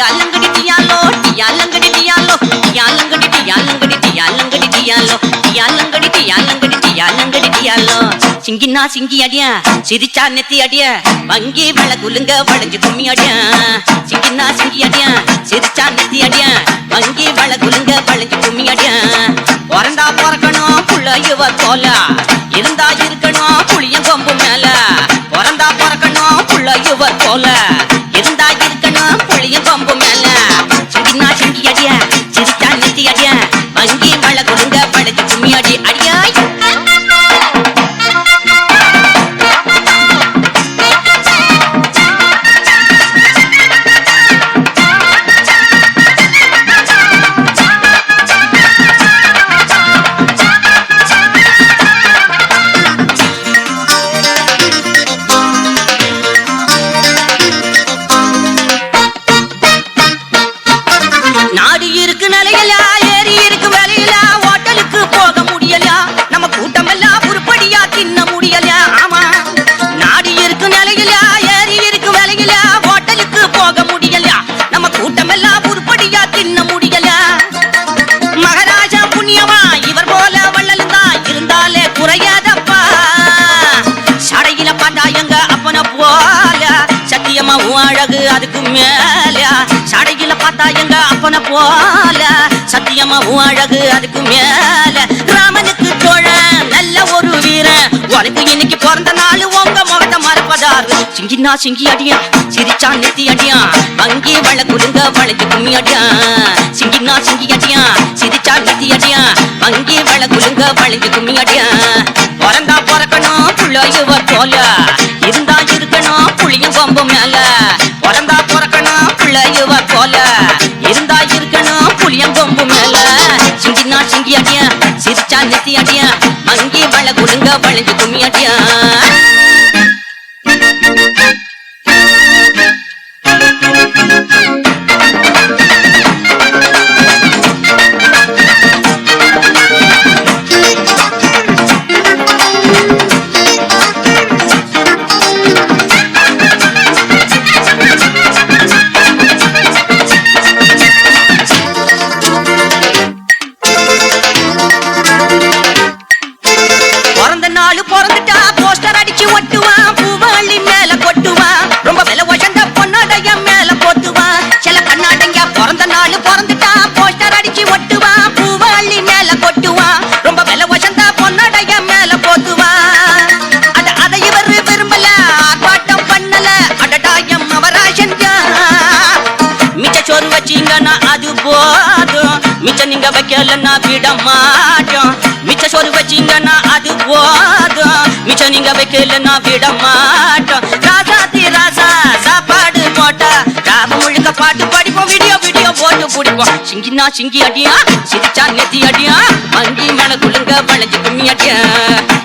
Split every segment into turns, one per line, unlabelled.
டியாலங்கடி டியாலோ டியாலங்கடி டியாலோ டியாலங்கடி டியாலங்கடி டியாலங்கடி டியாலோ டியாலங்கடி டியாலங்கடி டியாலங்கடி டியாலோ சிங்கினா சிங்கி அடியா சிரிச்சா நெத்தி அடியா வங்கி வள குலுங்க வளைஞ்சு கும்மி அடியா சிங்கினா சிங்கி அடியா சிரிச்சா நெத்தி அடியா வங்கி வள குலுங்க வளைஞ்சு கும்மி அடியா பிறந்தா பிறக்கணும் புள்ளையுவ போல இருந்தா இருக்கணும் புளியன் கொம்பு மேல பிறந்தா பிறக்கணும் புள்ளையுவ போல இருந்தா இருக்கணும் புளியன் கொம்பு மேல சிங்கினா சிங்கி அடியா சிரிச்சா நெத்தி அடியா வங்கி வள குலுங்க வளைஞ்சு கும்மி அடி அடியா நாடு இருக்கு நிலையில ஏறி இருக்கு வேலையில ஹோட்டலுக்கு போக முடியல நம்ம கூட்டம் எல்லாம் உருப்படியா தின்ன முடியல ஆமா நாடு இருக்கு நிலையில ஏறி இருக்கு வேலையில ஹோட்டலுக்கு போக முடியல நம்ம கூட்டம் எல்லாம் உருப்படியா தின்ன முடியல மகாராஜா புண்ணியவா இவர் போல வள்ளல் தான் இருந்தாலே குறையாதப்பா சடையில பார்த்தா எங்க அப்பன போல சத்தியமா அழகு அதுக்கு மேல சடையில பார்த்தா எங்க அப்பன போல சத்தியமா அழகு அதுக்கு மேல ராமனுக்கு தோழ நல்ல ஒரு வீரன் உனக்கு இன்னைக்கு பிறந்த நாள் உங்க முகத்தை மறப்பதாரு சிங்கினா சிங்கி அடியா சிரிச்சா நெத்தி அடியா வங்கி வள குடுங்க வளைஞ்சு கும்மி அடியா சிங்கினா சிங்கி அடியா சிரிச்சா நெத்தி அடியா வங்கி வள குடுங்க வளைஞ்சு கும்மி அடியா பிறந்தா பிறக்கணும் புள்ளையுவ போல இருந்தா இருக்கணும் புளியும் கொம்பு மேல பிறந்தா பிறக்கணும் புள்ளையுவ போல இருந்தா இருக்கணும் புளியம் கொம்பு மேல சிங்கினா சிங்கி அடியா சிரிச்சா நெத்தி அடியா வங்கி வள குடுங்க வளைஞ்சு கும்மி அடியா பிறந்துட்டா போஸ்டர் அடிச்சு ஒட்டுவான் பூவாளி மேல கொட்டுவான் ரொம்ப விலை உயர்ந்த பொன்னாடைய மேல போட்டுவான் சில கண்ணாடிங்க பிறந்த நாள் பிறந்துட்டா போஸ்டர் அடிச்சு ஒட்டுவான் பூவாளி மேல கொட்டுவான் ரொம்ப விலை உயர்ந்த பொன்னாடைய மேல போட்டுவான் அதை இவர் விரும்பல ஆர்ப்பாட்டம் பண்ணல அடடாயம் அவரா செஞ்சா மிச்ச சோறு வச்சீங்கன்னா அது போதும் மிச்ச நீங்க வைக்கலன்னா விட மாட்டோம் மிச்ச சோறு வச்சீங்கன்னா அது போதும் மிச்ச நீங்க வைக்கலன்னா விட மாட்டோம் ராசாத்தி ராசா சாப்பாடு போட்டா ராம முழுக்க பாட்டு படிப்போம் வீடியோ போட்டு பிடிப்போம் சிங்கினா சிங்கி அடியா சிரிச்சா நெத்தி அடியா வங்கி மேல குழுங்க வளைஞ்சு கும்மி அடியா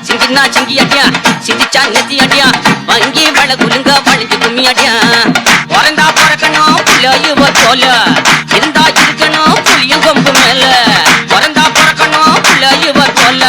சிங்கினா சிங்கி அடியா சிரிச்சா நெத்தி அடியா வங்கி மேல குழுங்க வளைஞ்சு கும்மி அடியா பிறந்தா பிறக்கணும் புள்ளையுவ போல இருந்தா இருக்கணும் புளியும் கொம்பு மேல பிறந்தா பிறக்கணும் புள்ளையுவ போல